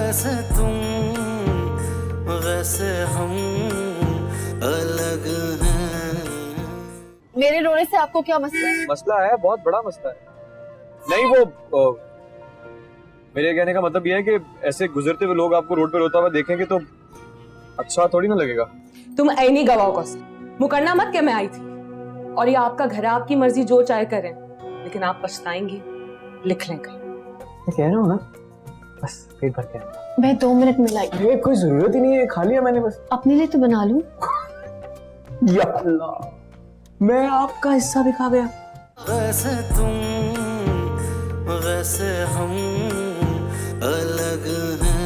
जैसे तुम वैसे हम अलग हैं। मेरे रोने से आपको क्या मसला है? मसला है, बहुत बड़ा मसला है। नहीं वो मेरे कहने का मतलब ये है कि ऐसे गुजरते हुए लोग आपको रोड पे रोता हुआ देखेंगे तो अच्छा थोड़ी ना लगेगा। तुम ऐनी गवाओ को मुकरना मत कि मैं आई थी, और ये आपका घर है, आपकी मर्जी जो चाहे करें, लेकिन आप पछताएंगी। लिख लें कहीं। मैं कह रहा हूँ ना, बस पेट भर के। मैं 2 मिनट में लाई। ये कोई जरूरत ही नहीं है, खा लिया मैंने बस। अपने लिए तो बना लूं। या अल्लाह, मैं आपका हिस्सा भी खा गया। वैसे तुम वैसे हम अलग हैं।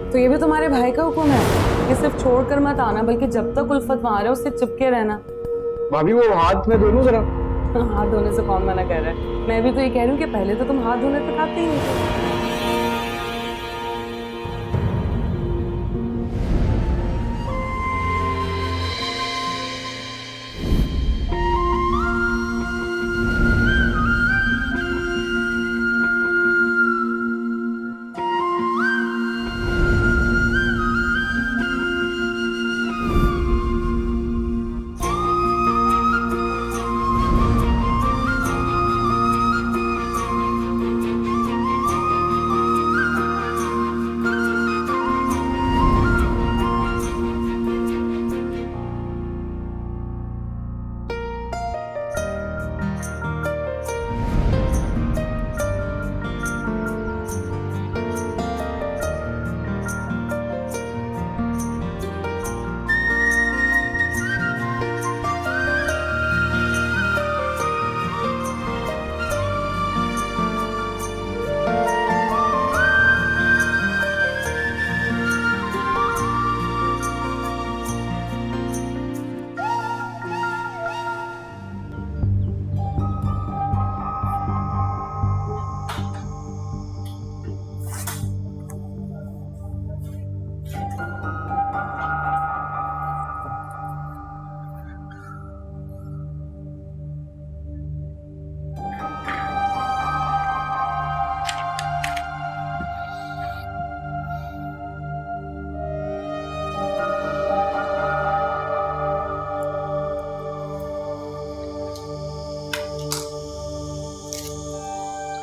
तो ये भी तुम्हारे भाई का हुक्म है कि सिर्फ छोड़कर मत आना, बल्कि जब तक उल्फत वहां रहे उससे चिपके रहना। भाभी वो हाथ में धो लूं जरा। हाथ धोने से कौन मना कर रहा है? मैं भी तो ये कह रही हूँ कि पहले तो तुम हाथ धोने तक आते ही नहीं थे।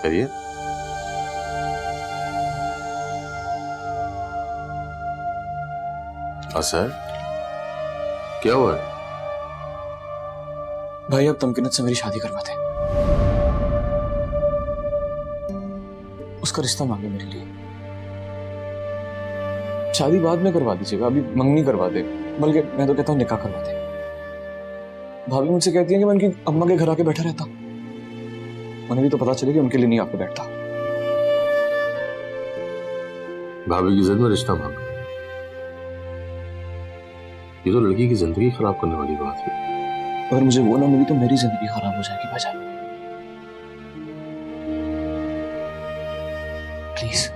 खैरियत? असर क्या हुआ? भाई अब तमकीनत से मेरी शादी करवा दे। उसका रिश्ता मांगे मेरे लिए। शादी बाद में करवा दीजिएगा, अभी मंगनी करवा दे, बल्कि मैं तो कहता हूँ निकाह करवा दे। भाभी मुझसे कहती है कि मैं उनकी अम्मा के घर आके बैठा रहता। उन्हें भी तो पता चले कि उनके लिए नहीं आके बैठता। भाभी की जिद में रिश्ता मांगा, ये तो लड़की की जिंदगी खराब करने वाली बात है। अगर मुझे वो ना मिली तो मेरी जिंदगी खराब हो जाएगी भाईजान। प्लीज।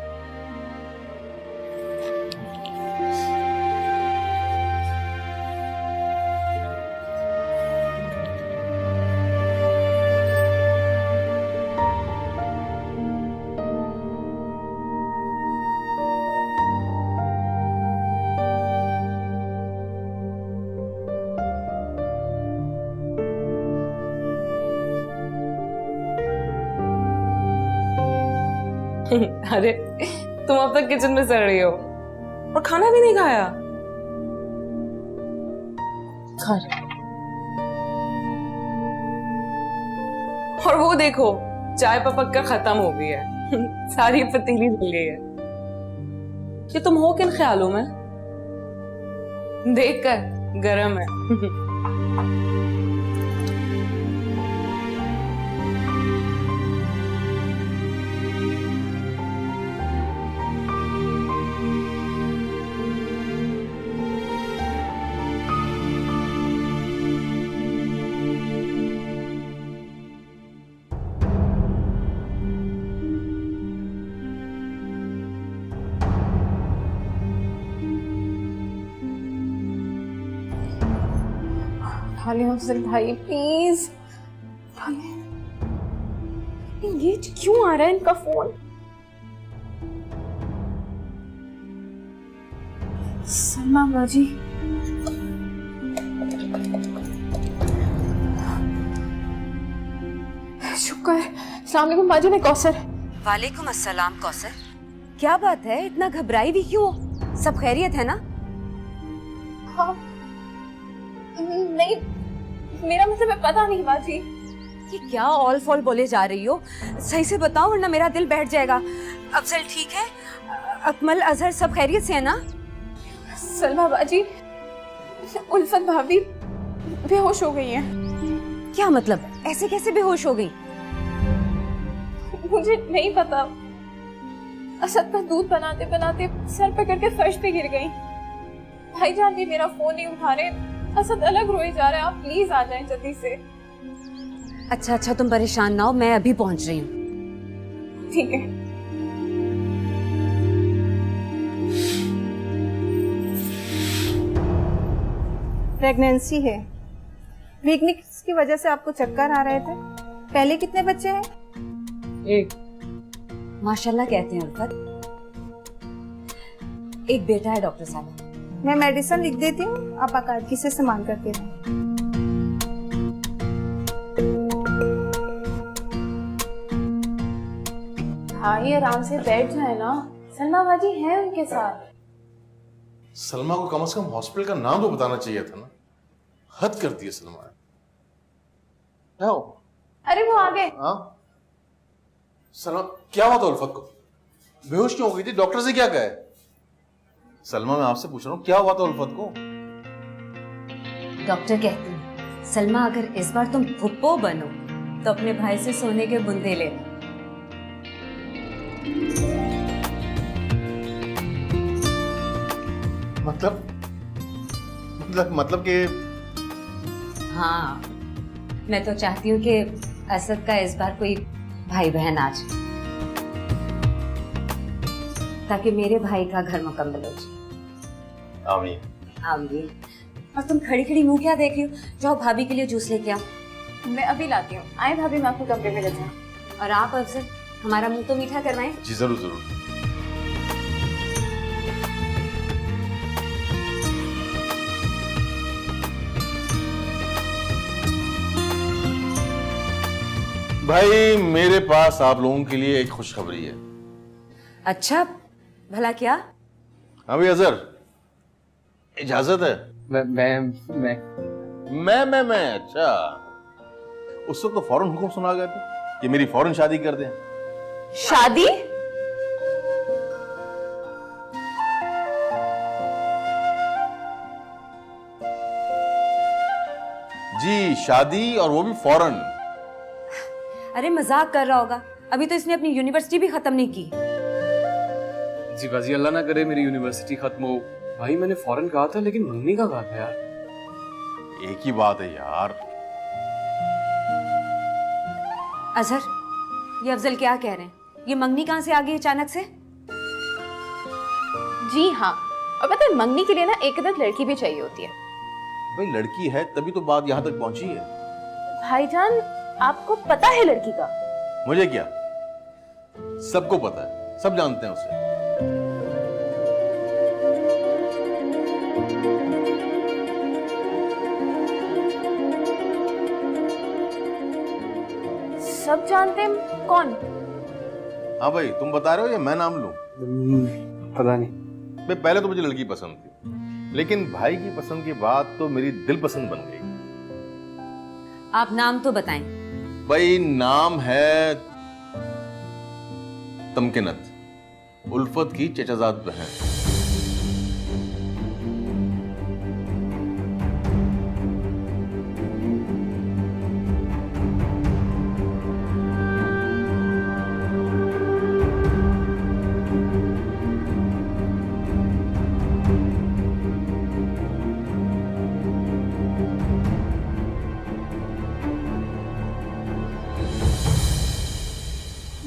अरे तुम अब तक किचन में सड़ रही हो और खाना भी नहीं खाया। खा रही। और वो देखो चाय पक कर खत्म हो गई है। सारी पतीली जल गई है। ये तुम हो किन ख्यालों में? देख कर गरम है। उठा ले अफजल भाई प्लीज उठा ले। ये क्यों आ रहा है इनका फोन? सलमा बाजी शुक्र। अस्सलाम वालेकुम बाजी, मैं कौसर। वालेकुम अस्सलाम कौसर, क्या बात है, इतना घबराई भी क्यों? सब खैरियत है ना? हाँ नहीं, मेरा मतलब है पता नहीं बाजी। ये क्या ऑल फॉल बोले जा रही हो? सही से बताओ वरना मेरा दिल बैठ जाएगा। अफजल ठीक है? अकमल, अजहर सब खैरियत से है ना? सलमा बाजी, उल्फत भाभी बेहोश हो गई हैं। क्या मतलब, ऐसे कैसे बेहोश हो गई? मुझे नहीं पता, असद का दूध बनाते बनाते सर पकड़ के फर्श पे गिर गई। भाईजान भी मेरा फोन नहीं उठा रहे, असद अलग रोए जा रहा है। आप प्लीज आ जाएं जल्दी से। अच्छा अच्छा, तुम परेशान ना हो, मैं अभी पहुंच रही हूँ। ठीक है। प्रेगनेंसी है, वीकनेस की वजह से आपको चक्कर आ रहे थे। पहले कितने बच्चे हैं? एक। माशाल्लाह कहते हैं उल्फत। एक बेटा है डॉक्टर साहब। मैं मेडिसिन लिख देती हूँ, आप बाकायदगी से सामान करके रहें। भाई आराम से बैठ जाए ना, सलमा बाजी है उनके साथ। सलमा को कम से कम हॉस्पिटल का नाम तो बताना चाहिए था ना। हद करती है सलमा। क्या हो? अरे वो आ गए। हाँ सलमा, क्या हुआ था उल्फत को? बेहोश क्यों हो गई थी? डॉक्टर से क्या कहे? सलमा, मैं आपसे पूछ रहा हूँ, क्या हुआ था उल्फत को? डॉक्टर कहते हैं सलमा, अगर इस बार तुम फुप्पो बनो तो अपने भाई से सोने के बुंदे लेना। मतलब कि हाँ, मैं तो चाहती हूँ कि असद का इस बार कोई भाई बहन आ जाए ताकि मेरे भाई का घर मुकम्मल हो जाए। आमीन। आमीन। और तुम खड़ी खड़ी मुंह क्या देख रही हो? जाओ भाभी के लिए जूस लेके आओ। मैं अभी लाती हूँ। आए भाभी, मैं आपको कमरे में ले जाऊँ। और आप अफजल, हमारा मुंह तो मीठा करवाएं। जी जरूर जरूर। भाई, मेरे पास आप लोगों के लिए एक खुशखबरी है। अच्छा, भला क्या? हाँ भाई अजहर, इजाजत है? मैं अच्छा, उस वक्त तो फौरन हुक्म सुना गए थे कि मेरी फौरन शादी कर दें। शादी? जी शादी, और वो भी फौरन। अरे मजाक कर रहा होगा, अभी तो इसने अपनी यूनिवर्सिटी भी खत्म नहीं की। जी बाजी, अल्लाह ना करे मेरी यूनिवर्सिटी खत्म हो। भाई मैंने फॉरेन कहा था, लेकिन मंगनी का कहा था यार। एक ही बात है यार। अजहर, ये अफजल क्या कह रहे हैं? ये मंगनी कहाँ से आ गई अचानक से? जी हाँ, और पता है मंगनी के लिए ना एक आध लड़की भी चाहिए होती है। भाई लड़की है तभी तो बात यहाँ तक पहुंची है। भाईजान, आपको पता है लड़की का? मुझे क्या, सबको पता है, सब जानते हैं उसे। सब जानते हैं? कौन? हाँ भाई, तुम बता रहे हो या मैं नाम लूं? पता नहीं। भाई पहले तो मुझे लड़की पसंद थी, लेकिन भाई की पसंद के बाद तो मेरी दिल पसंद बन गई। आप नाम तो बताएं। भाई नाम है तमकिनत, उल्फत की चचाजाद बहन।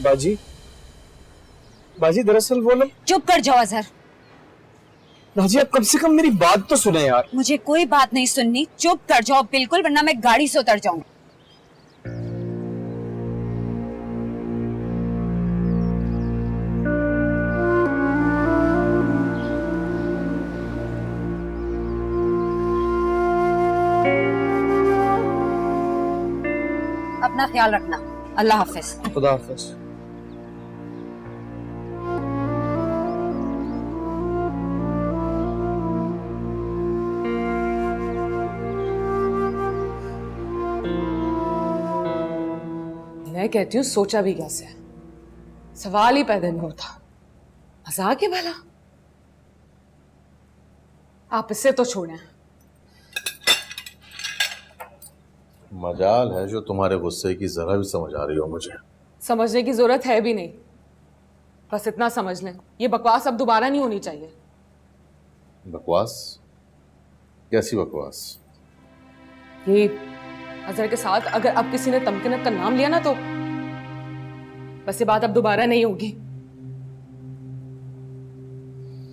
बाजी, बाजी दरअसल वो लोग। चुप कर जाओ अजहर। राजी, आप कम से कम मेरी बात तो सुने यार। मुझे कोई बात नहीं सुननी, चुप कर जाओ बिल्कुल, वरना मैं गाड़ी से उतर जाऊंगी। अपना ख्याल रखना। अल्लाह हाफिज। खुदा हाफिज। मैं कहती हूँ सोचा भी कैसे, सवाल ही पैदा नहीं होता। मजाक है भला। आप इसे तो छोड़ें। मजाल है जो तुम्हारे गुस्से की जरा भी समझ आ रही हो मुझे। समझने की जरूरत है भी नहीं, बस इतना समझ लें, ये बकवास अब दोबारा नहीं होनी चाहिए। बकवास? कैसी बकवास? ये अजहर के साथ अगर अब किसी ने तमकीनत का नाम लिया ना, तो बस ये बात अब दोबारा नहीं होगी।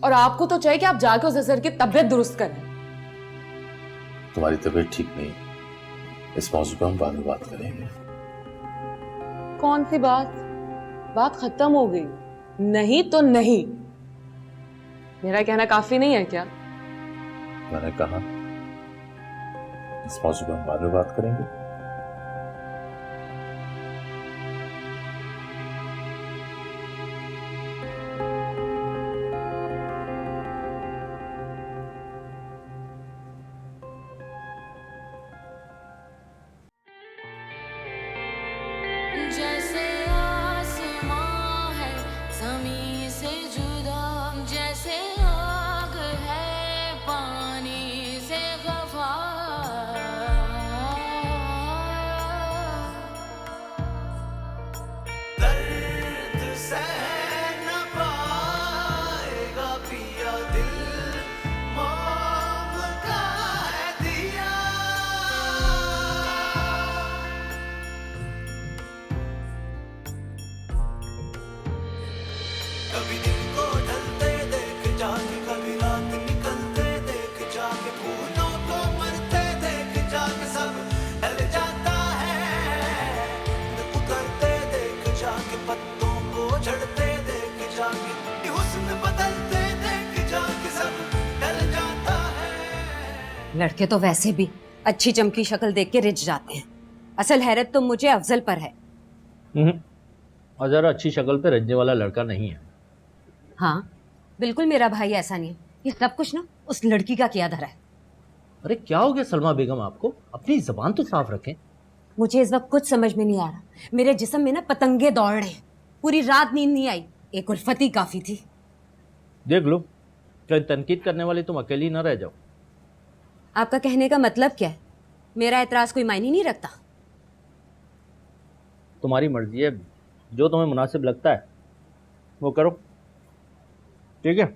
और आपको तो चाहिए कि आप जाके उस अजहर की तबीयत दुरुस्त करें। तुम्हारी तबीयत ठीक नहीं, इस मौजू पर हम बाद में बात करेंगे। कौन सी बात? बात खत्म हो गई। नहीं तो नहीं। मेरा कहना काफी नहीं है क्या? मैंने कहा इस मौजू पर हम बाद में बात करेंगे। जैसे आसमां है ज़मीं से जुदा, जैसे आग है पानी से खफा, दर्द सह न पाएगा पिया दिल मौत का है दिया। कभी दिन को ढलते देख जाके, कभी रात निकलते देख जाके, फूलों को मरते देख जाके, सब ढल जाता है। उतरते देख जाके, पत्तों को झड़ते देख जाके, ये हुस्न बदलते देख जाके, सब ढल जाता है। लड़के तो वैसे भी अच्छी चमकी शक्ल देख के रिझ जाते हैं। असल हैरत तो मुझे अफजल पर है। अजहर अच्छी शक्ल पे रजने वाला लड़का नहीं है। हाँ बिल्कुल, मेरा भाई ऐसा नहीं है। ये सब कुछ ना उस लड़की का किया धरा है। अरे क्या हो गया सलमा बेगम आपको? अपनी जबान तो साफ रखें। मुझे इस वक्त कुछ समझ में नहीं आ रहा। मेरे जिस्म में ना पतंगे दौड़ रहे हैं। पूरी रात नींद नहीं आई। एक उल्फत ही काफी थी। देख लो, कहीं तनकीद करने वाली तुम अकेली न रह जाओ। आपका कहने का मतलब क्या है? मेरा एतराज कोई मायने नहीं रखता। तुम्हारी मर्जी है, जो तुम्हें मुनासिब लगता है वो करो, ठीक है?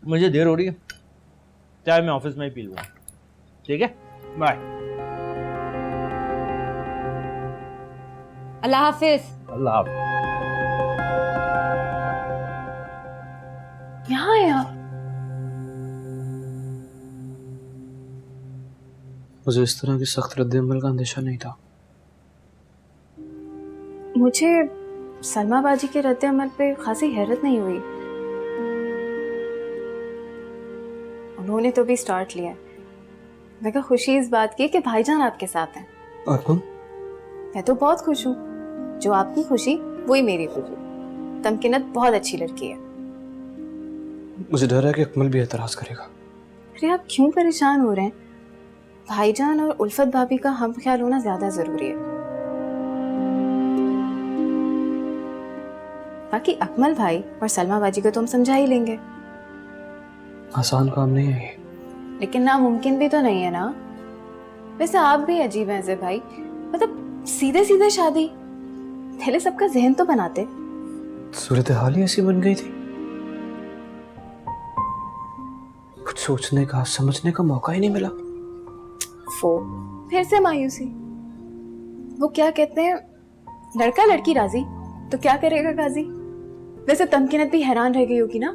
मुझे देर हो रही है, चाय मैं ऑफिस में ही पी लूँगा, ठीक है? बाय। अल्लाह हाफिज। अल्लाह हाफ़िज़। यहाँ है आप? मुझे इस तरह की सख्त रद्द-ए-अमल का अंदेशा नहीं था। मुझे सलमा बाजी के रद्द अमल पे खासी हैरत नहीं हुई। उन्होंने तो भी स्टार्ट लिया। मैं क्या खुशी इस बात की कि भाईजान आपके साथ हैं। और तुम? मैं तो बहुत खुश हूँ। जो आपकी खुशी वही मेरी खुशी। तमकीनत बहुत अच्छी लड़की है। मुझे डर है कि अकमल भी एतराज करेगा। अरे आप क्यों परेशान हो रहे हैं? भाईजान और उल्फत भाभी का हम ख्याल होना ज्यादा जरूरी है। बाकी अकमल भाई और सलमा बाजी को तो हम समझा ही लेंगे। आसान काम नहीं है ये। लेकिन नामुमकिन भी तो नहीं है ना। वैसे आप भी अजीब हैं अजय भाई। मतलब सीधे सीधे शादी, पहले सबका जहन तो बनाते। सूरत हाल ही ऐसी बन गई थी। कुछ सोचने का, समझने का मौका ही नहीं मिला। फिर से मायूसी। वो क्या कहते हैं, लड़का लड़की राजी तो क्या करेगा गाजी। वैसे तमकीनत भी हैरान रह गई होगी ना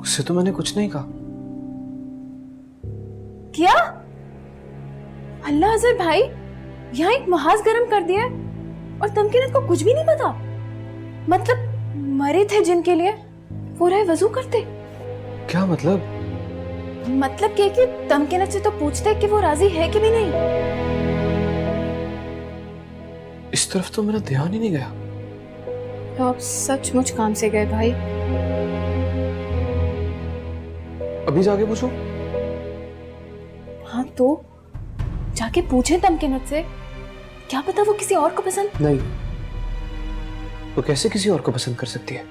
उससे तो मैंने कुछ नहीं कहा। क्या? अल्लाह अजहर भाई, यहाँ एक महाज गरम कर दिया और तमकीनत को कुछ भी नहीं पता। मतलब मरे थे जिनके लिए वो रहे वजू करते। क्या मतलब? मतलब क्या कि तमकीनत से तो पूछते कि वो राजी है कि भी नहीं। इस तरफ तो मेरा ध्यान ही नहीं गया। तो आप सचमुच काम से गए भाई। अभी जाके पूछो। हाँ तो जाके पूछे तमकीनत से, क्या पता वो किसी और को पसंद। नहीं, वो कैसे किसी और को पसंद कर सकती है?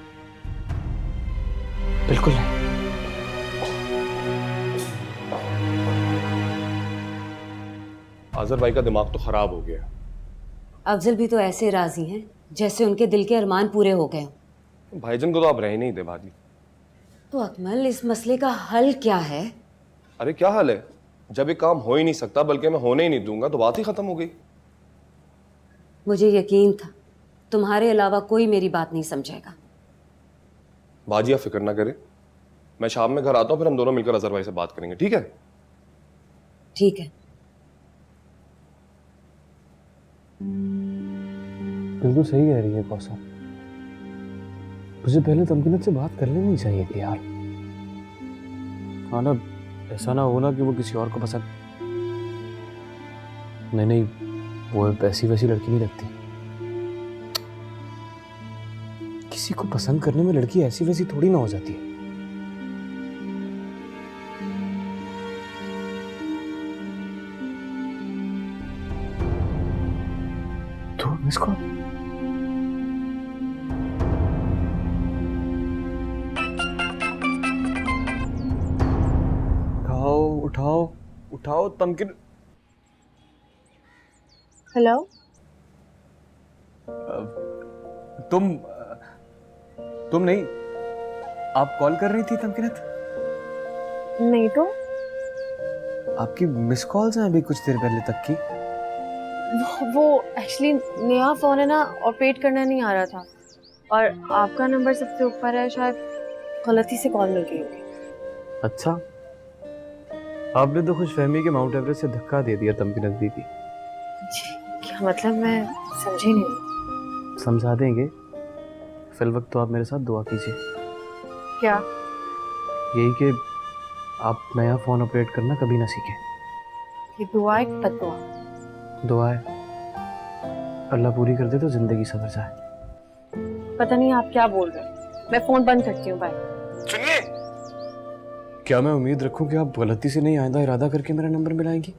बिल्कुल नहीं। आजर भाई का दिमाग तो खराब हो गया। अफजल भी तो ऐसे राजी हैं जैसे उनके दिल के अरमान पूरे हो गए हों। भाईजान को तो आप रह नहीं दे भाभी। तो अकमल, इस मसले का हल क्या है? अरे क्या हाल है, जब ये काम हो ही नहीं सकता बल्कि मैं होने ही नहीं दूंगा तो बात ही खत्म हो गई। मुझे यकीन था तुम्हारे अलावा कोई मेरी बात नहीं समझेगा। बाजी आप फिक्र ना करें, मैं शाम में घर आता हूँ, फिर हम दोनों मिलकर अजहर भाई से बात करेंगे, ठीक है? ठीक है। बिल्कुल सही कह रही है कौसर। मुझे पहले तमकीनत से बात कर लेनी चाहिए थी यार। हाँ ना, ऐसा ना हो ना कि वो किसी और को पसंद। नहीं, वो वैसी लड़की नहीं लगती। किसी को पसंद करने में लड़की ऐसी वैसी थोड़ी ना हो जाती है। तो इसको उठाओ तमकीन। हेलो, तुम नहीं, आप कॉल कर रही थी तमकीनत? नहीं तो आपकी मिस कॉल्स हैं अभी कुछ देर पहले तक की। वो एक्चुअली नया फोन है ना, ऑपरेट करना नहीं आ रहा था और आपका नंबर सबसे ऊपर है, शायद गलती से कॉल मिल गई होगी। अच्छा, आपने तो खुशफहमी के माउंट एवरेस्ट से धक्का दे दिया तमकीनत दीदी। क्या मतलब, मैं समझी नहीं। समझा देंगे, फिल वक्त तो आप मेरे साथ दुआ कीजिए। क्या? यही कि आप नया फोन ऑपरेट करना कभी ना सीखें। ये दुआ है कि बद्दुआ? दुआ है, अल्लाह पूरी कर दे तो जिंदगी सवर जाए। पता नहीं आप क्या बोल रहे हैं। मैं फोन बंद करती हूँ, बाय। सुनिए, क्या मैं उम्मीद रखूं कि आप गलती से नहीं आइंदा इरादा करके मेरा नंबर मिलाएंगी?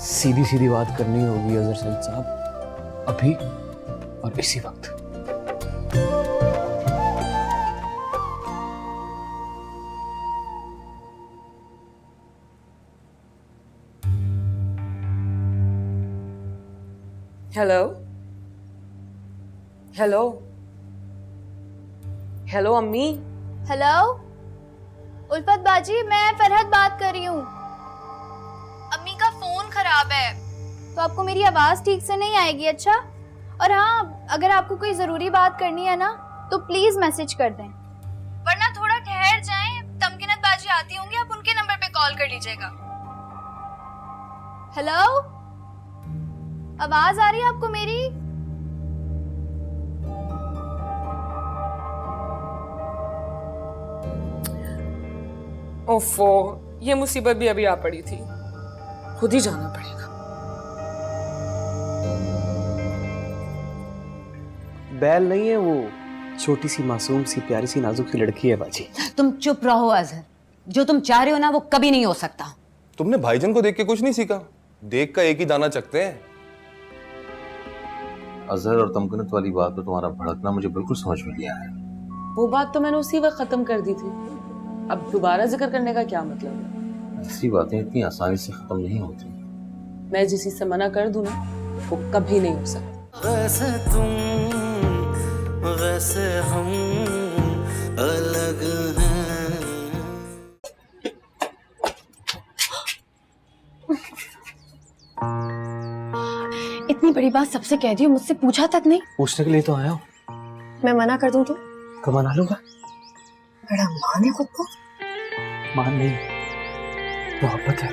सीधी सीधी बात करनी होगी अजहर सईद साहब, अभी और इसी वक्त। हेलो हेलो हेलो अम्मी। हेलो उल्फत बाजी, मैं फरहत बात कर रही हूँ। अम्मी का फोन खराब है तो आपको मेरी आवाज ठीक से नहीं आएगी। अच्छा, और हाँ, अगर आपको कोई जरूरी बात करनी है ना तो प्लीज मैसेज कर दें, वरना थोड़ा ठहर जाएं। तमकीनत बाजी आती होंगी, आप उनके नंबर पे कॉल कर लीजिएगा। हेलो, आवाज आ रही है आपको मेरी? ओफो, ये मुसीबत भी अभी आ पड़ी थी, खुद ही जाना पड़ेगा। बैल नहीं है वो, छोटी सी मासूम सी प्यारी सी नाजुक सी लड़की है बाजी। तुम चुप रहो अजहर, जो तुम चाह रहे हो ना वो कभी नहीं हो सकता। तुमने भाईजान को देख के कुछ नहीं सीखा? देख का एक ही दाना चखते हैं। अजहर और तमकीनत वाली बात में तुम्हारा भड़कना मुझे बिल्कुल समझ में नहीं आया। वो बात तो मैंने उसी वक्त खत्म कर दी थी, अब दोबारा जिक्र करने का क्या मतलब है? ऐसी बातें इतनी आसानी से खत्म नहीं होती। मैं जिस चीज से मना कर दूं ना, वो कभी नहीं हो सकता। वैसे तुम से हम अलग हैं। इतनी बड़ी बात सबसे कह दी हो, मुझसे पूछा तक नहीं। पूछने के लिए तो आया हूँ। मैं मना कर दूं तो? कब मना लूंगा? बड़ा मान है खुद को। मान नहीं, मोहब्बत है।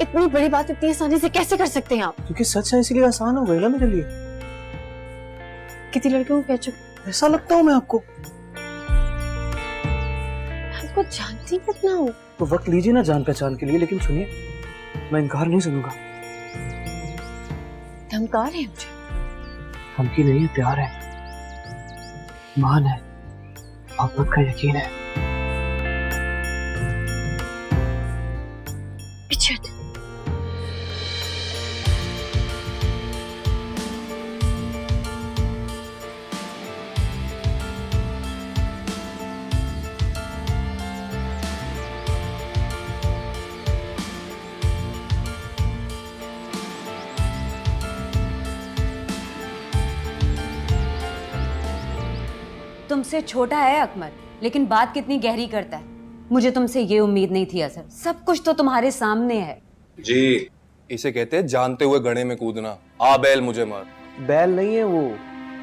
इतनी बड़ी बात इतनी आसानी से कैसे कर सकते हैं आप? क्योंकि सच है इसलिए आसान हो गई ना मेरे लिए। कितनी लड़कियों को कह चुके। ऐसा लगता हूँ मैं आपको? आपको जानती कितना हूँ। तो वक्त लीजिए ना जान पहचान के लिए, लेकिन सुनिए, मैं इनकार नहीं सुनूंगा। धमका रहे हैं मुझे? धमकी नहीं है, प्यार है, मान है, मोहब्बत का यकीन है। पीछे हट। तुमसे छोटा है अकमल, लेकिन बात कितनी गहरी करता है। मुझे तुमसे ये उम्मीद नहीं थी अजहर। सब कुछ तो तुम्हारे सामने है। जी, इसे कहते हैं जानते हुए गड्ढे में कूदना। आ बैल मुझे मार। बैल नहीं है वो,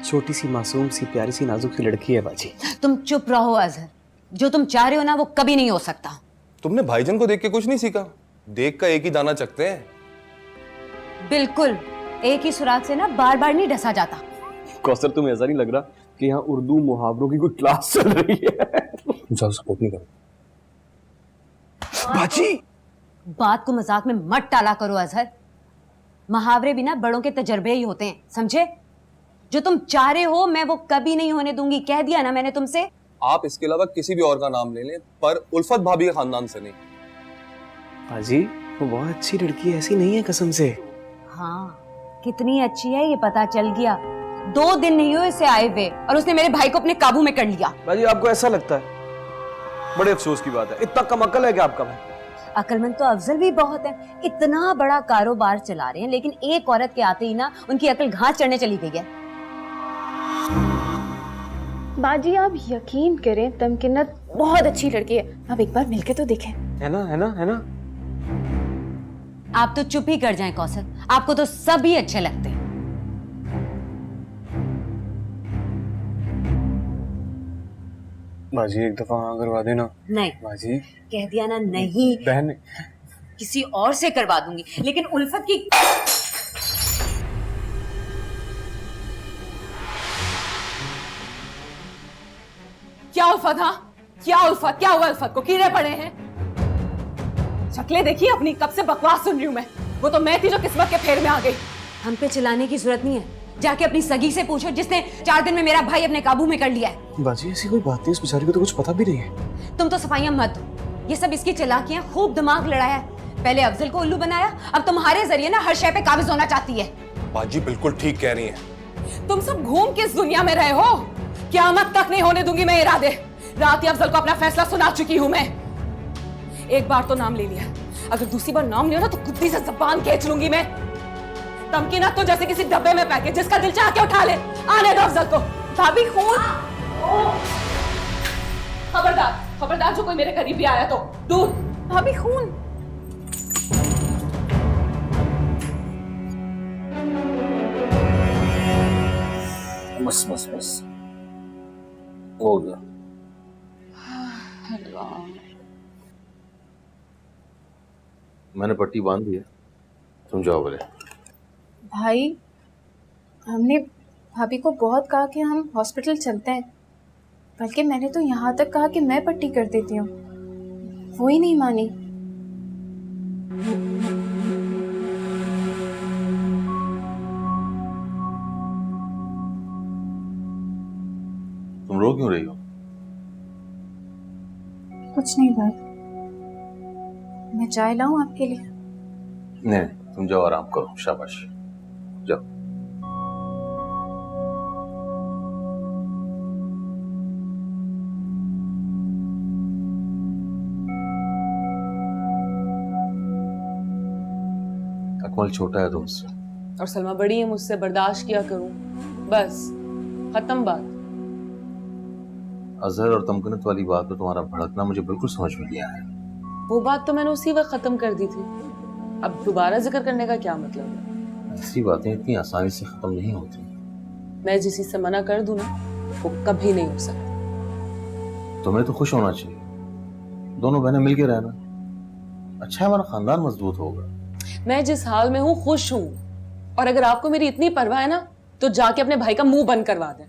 छोटी सी मासूम सी प्यारी सी नाजुक सी लड़की है बाजी। तुम चुप रहो अजहर। जो तुम चाह रहे हो ना वो कभी नहीं हो सकता। तुमने भाईजान को देख के कुछ नहीं सीखा? देख का एक ही दाना चखते हैं। बिल्कुल, एक ही सुराग से ना बार बार नहीं डसा जाता। कौसर, तुम्हें ऐसा नहीं लग रहा कि यहाँ उर्दू मुहावरों की कोई क्लास चल रही है? जाओ सपोर्ट नहीं करो। बाजी, बात को मजाक में मत टाला करो अजहर। मुहावरे भी ना बड़ों के तजर्बे ही होते हैं, समझे? जो तुम चाह रहे हो मैं वो कभी नहीं होने दूंगी। कह दिया ना मैंने तुमसे। आप इसके अलावा किसी भी और का नाम ले लें, पर उल्फत भाभी के खानदान से नहीं। बाजी, वो बहुत अच्छी लड़की है, ऐसी नहीं है कसम से। हाँ, कितनी अच्छी है ये पता चल गया। 2 दिन नहीं हुए इसे आए हुए और उसने मेरे भाई को अपने काबू में कर लिया। बाजी, आपको ऐसा लगता है? बड़े अफसोस की बात है। इतना कम अक्ल है क्या आपका भाई? अकलमंद तो अफजल भी बहुत है। इतना बड़ा कारोबार चला रहे हैं, लेकिन एक औरत के आते ही ना उनकी अकल घास चढ़ने चली गई है। बाजी आप यकीन करें, तमकिनत बहुत अच्छी लड़की है। आप एक बार मिलके तो देखें। है ना, है ना, है ना? आप तो चुप ही कर जाएं कौसर। आपको तो सभी अच्छे लगते हैं। बाजी, एक दफा हाँ करवा देना। नहीं बाजी, कह दिया ना, नहीं। बहन, किसी और से करवा दूंगी, लेकिन उल्फत की। क्या उल्फत? हाँ क्या उल्फत? क्या हुआ उल्फत को? कीड़े पड़े हैं? शक्लें देखिए अपनी, कब से बकवास सुन रही हूं मैं। वो तो मैं थी जो किस्मत के फेर में आ गई। हम पे चिल्लाने की जरूरत नहीं है। जाके अपनी सगी से पूछो जिसने 4 दिन में मेरा भाई अपने काबू में कर लिया है। बाजी, ऐसी कोई बात नहीं, इस बेचारी को तो कुछ पता भी नहीं है। तुम तो सफाइयां मत दो। ये सब इसकी चालाकियां। खूब दिमाग लड़ाया है। पहले अफजल को उल्लू बनाया, अब तुम्हारे जरिए ना हर शय पे काबिज होना चाहती है। बाजी बिल्कुल ठीक कह रही हैं। तुम सब घूम किस दुनिया में रहे हो? क़यामत तक नहीं होने दूंगी मैं इरादे। रात ही अफजल को अपना फैसला सुना चुकी हूं मैं। एक बार तो नाम ले लिया, अगर दूसरी बार नाम लिया ना तो कुत्ती से जबान खींच लूंगी मैं। तमकीनत तो जैसे किसी डब्बे में पैकेट, जिसका दिल चाह के उठा ले। आने दो अफजल को। भाभी खून। खबरदार, खबरदार, जो कोई मेरे करीब भी आया तो दूर। भाभी खून। बस बस बस, हो गया। मैंने पट्टी बांध दी है, तुम जाओ बोले। भाई, हमने भाभी को बहुत कहा कि हम हॉस्पिटल चलते हैं, बल्कि मैंने तो यहाँ तक कहा कि मैं पट्टी कर देती हूँ, वो ही नहीं मानी। तुम रो क्यों रही हो? कुछ नहीं भाई, मैं चाय लाऊं आपके लिए? नहीं, तुम जाओ आराम करो, शाबाश, जाओ। अकमल छोटा है तुमसे, और सलमा बड़ी है मुझसे, बर्दाश्त किया करूं बस। खत्म बात। अजहर और तमकनत वाली बात पे तुम्हारा भड़कना मुझे बिल्कुल समझ में नहीं आया। वो बात तो मैंने उसी वक्त खत्म कर दी थी, अब दोबारा जिक्र करने का क्या मतलब है? ऐसी बातें इतनी आसानी से खत्म नहीं होती। मैं जिस चीज से मना कर दूं ना, वो कभी नहीं हो सकता। तुम्हें तो खुश होना चाहिए, दोनों बहनें मिलके रहना अच्छा है, हमारा खानदान मजबूत होगा। मैं जिस हाल में हूँ खुश हूँ, और अगर आपको मेरी इतनी परवाह है ना तो जाके अपने भाई का मुंह बंद करवा दें।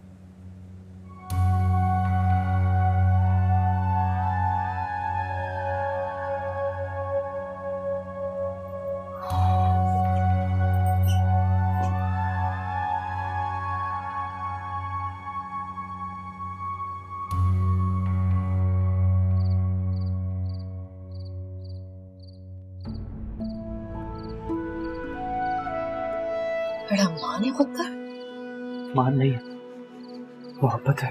बड़ा मान है खुद का। मान नहीं है, मोहब्बत है।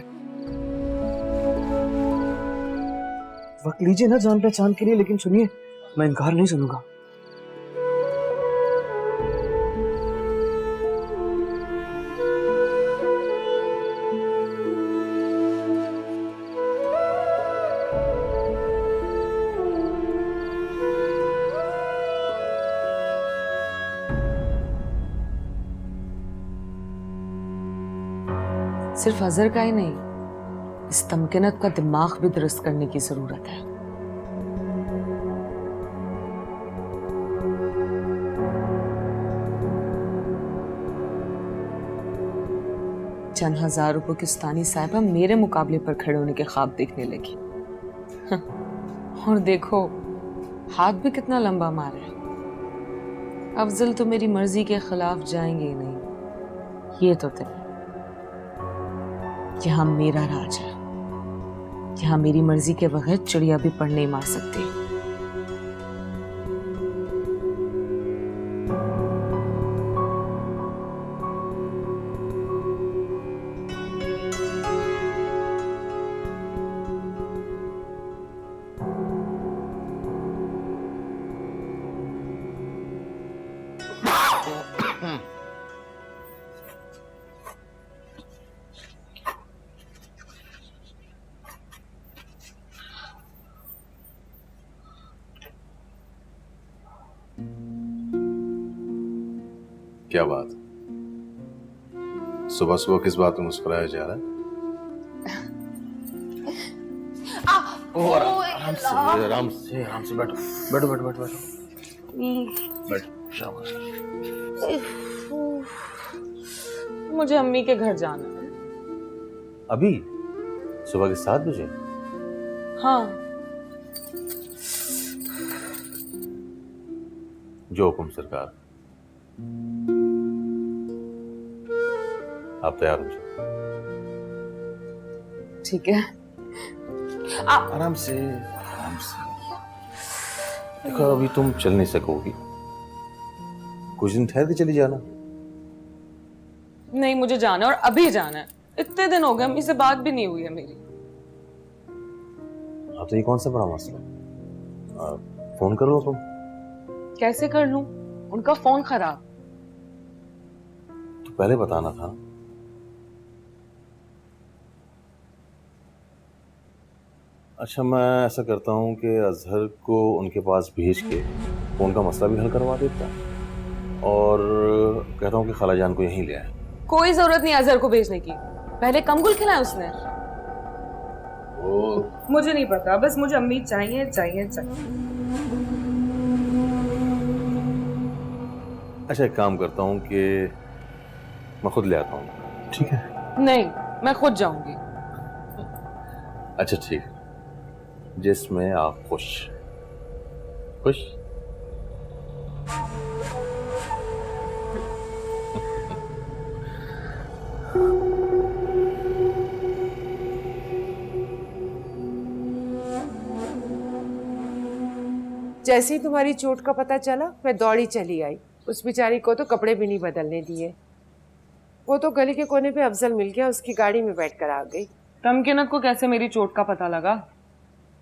वक्त लीजिए ना जान पहचान के लिए, लेकिन सुनिए, मैं इनकार नहीं सुनूंगा। सिर्फ अजहर का ही नहीं, इस तमकिनत का दिमाग भी दुरुस्त करने की जरूरत है। चंद हजार रुपए की उस्तानी साहिबा मेरे मुकाबले पर खड़े होने के ख्वाब देखने लगी। और देखो हाथ भी कितना लंबा मारा है। अफजल तो मेरी मर्जी के खिलाफ जाएंगे ही नहीं। ये तो तय, यहाँ मेरा राज है, यहाँ मेरी मर्जी के बगैर चिड़िया भी पर नहीं मार सकती। क्या बात, सुबह सुबह किस बात में मुस्कुराया जा रहा है? आराम से आराम से आराम से बैठो बैठो बैठो बैठो बैठो बैठो। शाबाश। मुझे अम्मी के घर जाना है। अभी सुबह के 7 बजे? हाँ। जो हुक्म सरकार। आप तैयार हो जाओ। ठीक है। आराम से आराम से। देखो अभी तुम चल नहीं सकोगी, कुछ दिन ठहर के चली जाना। नहीं, मुझे जाना है और अभी जाना है। इतने दिन हो गए अम्मी से बात भी नहीं हुई है मेरी। हाँ तो ये कौन सा बड़ा मसला? फोन कर लो तुम। कैसे कर लूं? उनका फोन खराब। तो पहले बताना था। अच्छा मैं ऐसा करता हूँ कि अजहर को उनके पास भेज के फोन का मसला भी हल करवा देता, और कहता हूँ कि खालाजान को यहीं ले आए। कोई जरूरत नहीं अजहर को भेजने की, पहले कमगुल खिलाया उसने। मुझे नहीं पता, बस मुझे अम्मी चाहिए चाहिए चाहिए। अच्छा एक काम करता हूँ कि मैं खुद ले आता हूँ। ठीक है? नहीं, मैं खुद जाऊंगी। अच्छा ठीक, जिसमें आप खुश खुश। जैसे ही तुम्हारी चोट का पता चला मैं दौड़ी चली आई। उस बेचारी को तो कपड़े भी नहीं बदलने दिए। वो तो गली के कोने पे अफजल मिल गया, उसकी गाड़ी में बैठकर आ गई। तमकिनत को कैसे मेरी चोट का पता लगा?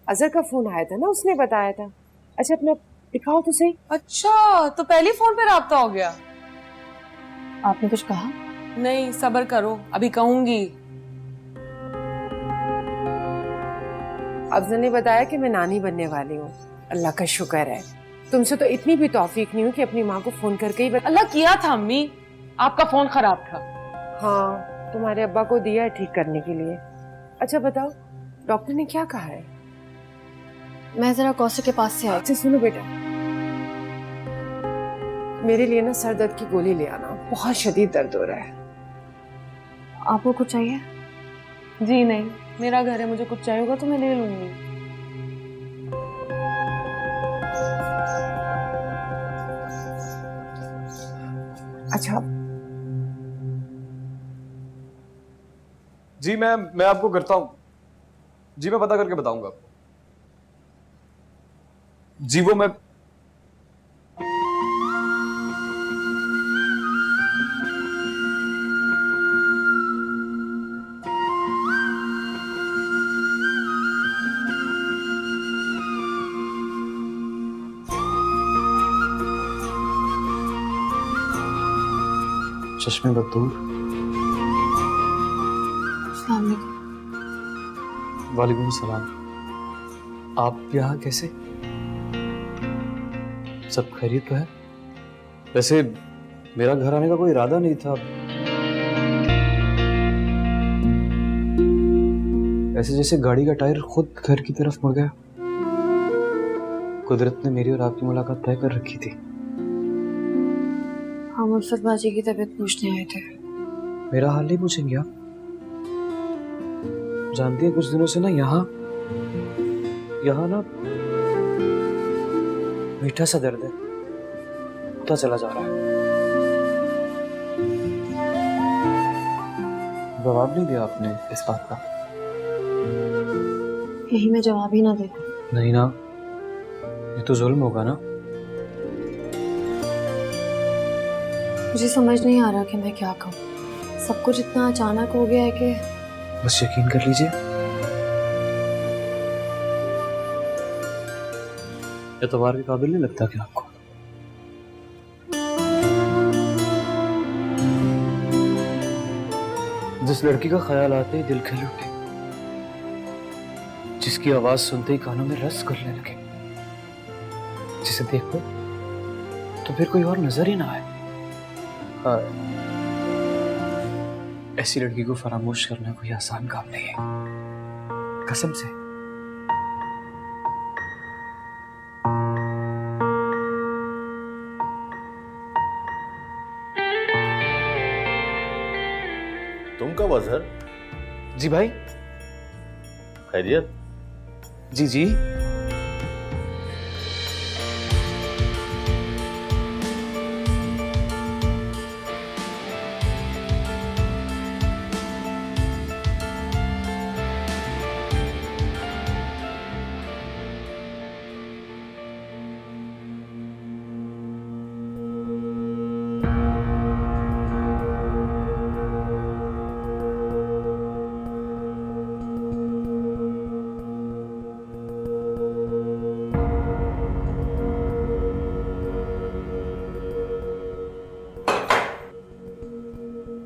अजहर का फोन आया था ना, उसने बताया था। अच्छा अपना दिखाओ तो सही। अच्छा, तो पहले फोन पे राब्ता हो गया। आपने कुछ कहा? नहीं, सब्र करो, अभी कहूंगी। अफजल ने बताया कि मैं नानी बनने वाली हूँ। अल्लाह का शुक्र है, तुमसे तो इतनी भी तौफीक नहीं हुई कि अपनी माँ को फोन करके ही अल्लाह किया था अम्मी, आपका फोन खराब था। हाँ, तुम्हारे अब्बा को दिया है ठीक करने के लिए। अच्छा बताओ, डॉक्टर ने क्या कहा है? मैं जरा कौसर के पास से आई। अच्छा सुनो बेटा, मेरे लिए ना सर दर्द की गोली ले आना, बहुत शदीद दर्द हो रहा है। आपको कुछ चाहिए? जी नहीं, मेरा घर है, मुझे कुछ चाहिए होगा तो मैं ले लूंगी। अच्छा जी मैं आपको करता हूँ जी, मैं पता करके बताऊंगा आपको जी। वो मैं चश्मे बदूर। वालेकुम सलाम। आप यहाँ कैसे? सब खैरियत तो है? वैसे मेरा घर आने का कोई इरादा नहीं था, ऐसे जैसे गाड़ी का टायर खुद घर की तरफ मुड़ गया। कुदरत ने मेरी और आपकी मुलाकात तय कर रखी थी। हम उल्फत बाजी की तबीयत पूछने आए थे। मेरा हाल नहीं पूछेंगे आप? जानती हैं कुछ दिनों से ना यहाँ ना मीठा सा दर्द है, पता चला जा रहा है। जवाब नहीं दिया आपने इस बात का? यही मैं जवाब ही ना दे। नहीं ना, ये तो जुल्म होगा ना। मुझे समझ नहीं आ रहा कि मैं क्या कहूँ। सब कुछ इतना अचानक हो गया है कि बस यकीन कर लीजिए, एतबार के काबिल नहीं लगता क्या आपको? जिस लड़की का ख्याल आते ही दिल खिल उठे, जिसकी आवाज सुनते ही कानों में रस घुलने लगे, जिसे देखो तो फिर कोई और नजर ही ना आए। हाँ, ऐसी लड़की को फरामोश करना कोई आसान काम नहीं है, कसम से। तुम कब अजहर? जी भाई। खैरियत? जी जी।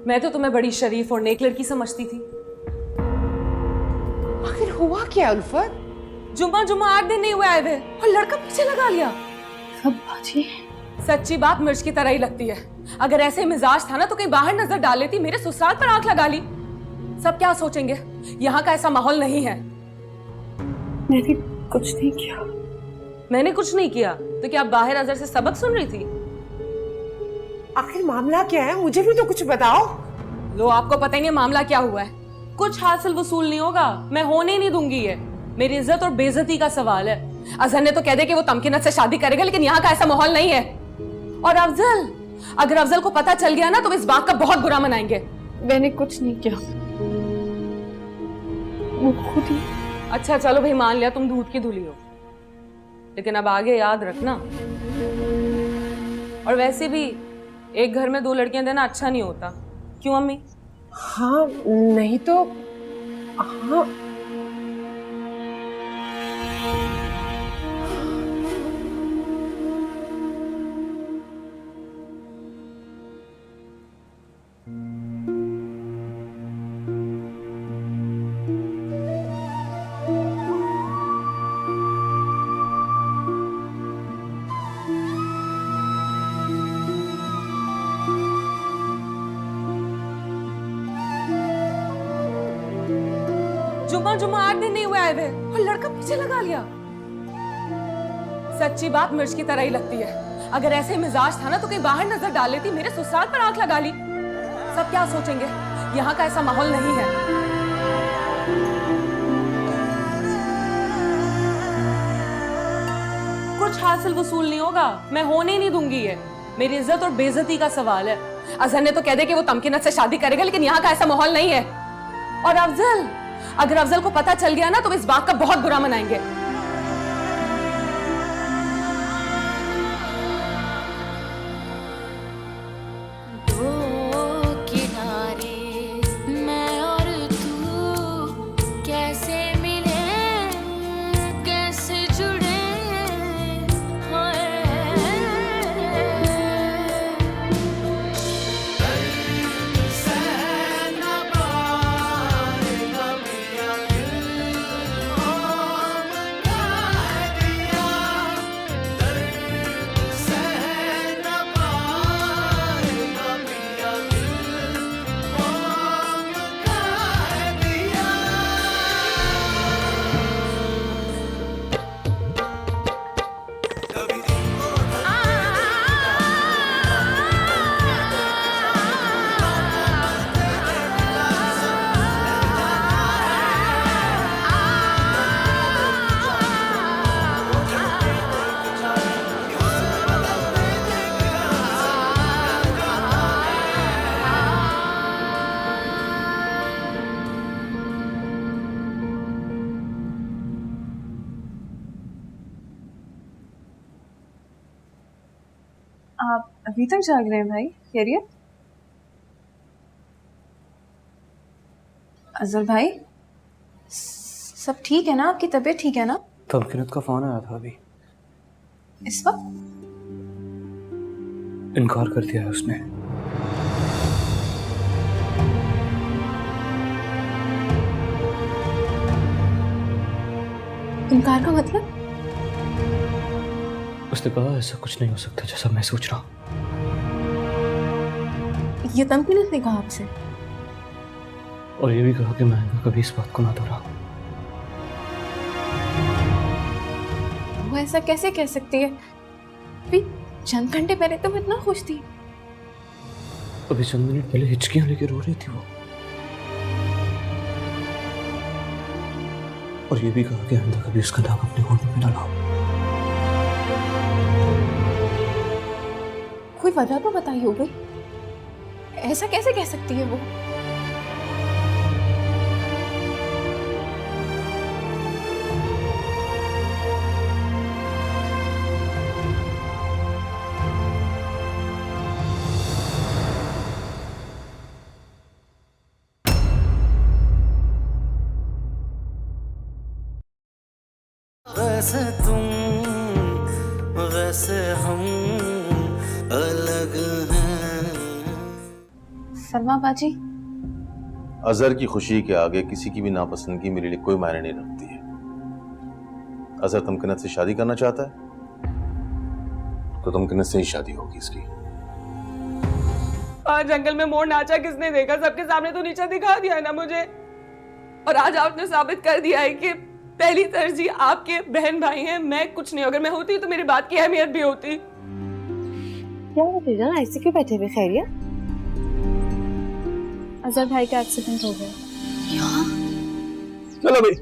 मैं तो तुम्हें बड़ी शरीफ और नेक लड़की समझती थी। आखिर हुआ क्या उल्फत? जुम्मा 8 दिन नहीं हुए आए हुए और लड़का पीछे लगा लिया। सब बाजी, सच्ची बात मिर्च की तरह ही लगती है। अगर ऐसे मिजाज था ना तो कहीं बाहर नजर डाल लेती, मेरे ससुराल पर आंख लगा ली। सब क्या सोचेंगे? यहाँ का ऐसा माहौल नहीं है। मैंने कुछ नहीं किया। मैंने कुछ नहीं किया तो क्या आप बाहर अजहर से सबक सुन रही थी? आखिर मामला क्या है, मुझे भी तो कुछ बताओ। लो, आपको पता ही नहीं मामला क्या हुआ है। कुछ हासिल वसूल नहीं होगा, मैं होने नहीं दूंगी। ये मेरी इज्जत और बेइज्जती का सवाल है। अजहर ने तो कह दे कि वो तमकीनत से शादी करेगा, लेकिन यहाँ का ऐसा माहौल नहीं है। और अगर अफजल को पता चल गया ना तो इस बात का बहुत बुरा मनाएंगे। मैंने कुछ नहीं किया, वो खुद ही। अच्छा चलो भाई, मान लिया तुम दूध की धुली हो, लेकिन अब आगे याद रखना। और वैसे भी एक घर में 2 लड़कियां देना अच्छा नहीं होता, क्यों अम्मी? हाँ, नहीं तो हाँ। जुम्मा 8 दिन नहीं हुए आए हुए और लड़का पीछे लगा लिया। सच्ची बात मिर्च की तरह ही लगती है। अगर ऐसे मिजाज था ना तो कहीं बाहर नजर डाल लेती, मेरे ससुराल पर आंख लगा ली। सब क्या सोचेंगे? यहाँ का ऐसा माहौल नहीं है। कुछ हासिल वसूल नहीं होगा, मैं होने ही नहीं दूंगी ये। मेरी इज्जत और बेइज्जती का सवाल है। अजहर ने तो कह दे कि वो तमकीनत से शादी करेगा, लेकिन यहाँ का ऐसा माहौल नहीं है। और अफजल, अगर अफजल को पता चल गया ना तो इस बात का बहुत बुरा मनाएंगे। आप अभी तक जाग रहे हैं भाई? खैरियत? अजहर भाई, सब ठीक है ना? आपकी तबीयत ठीक है ना? तमकीनत का फोन आया था अभी। इस वक्त? इनकार कर दिया है उसने। इनकार का मतलब? उसने कहा ऐसा कुछ नहीं हो सकता जैसा मैं सोच रहा हूँ। ये तमकीनत ने कहा आपसे? और ये भी कहा कि मैं कभी इस बात को ना दोहराऊं। वो ऐसा कैसे कह सकती है? अभी चंद घंटे पहले तो मैं इतना खुश थी। अभी चंद मिनट पहले हिचकियां लेके रो रही थी वो। और ये भी कहा कि आइंदा कभी उसका नाम अपने होने में ना लाओ। कोई वजह तो बताई हो गई। ऐसा कैसे कह सकती है वो? वैसे तुम वैसे हम अलग हैं। सलमा बाजी, अजहर की खुशी के आगे किसी की भी नापसंदगी मेरे लिए कोई मायने नहीं रखती है। अजहर तमकीनत से शादी करना चाहता है तो तमकीनत से ही शादी होगी इसकी। आज जंगल में मोर नाचा किसने देखा? सबके सामने तो नीचा दिखा दिया है ना मुझे। और आज आपने साबित कर दिया है कि पहली तरजीह आपके बहन भाई हैं, मैं कुछ नहीं। अगर मैं होती तो मेरी बात की अहमियत भी होती। क्या होती जान, ऐसे क्यों बैठे हुए? खैरियत? अजहर भाई का एक्सीडेंट हो गया। चलो भाई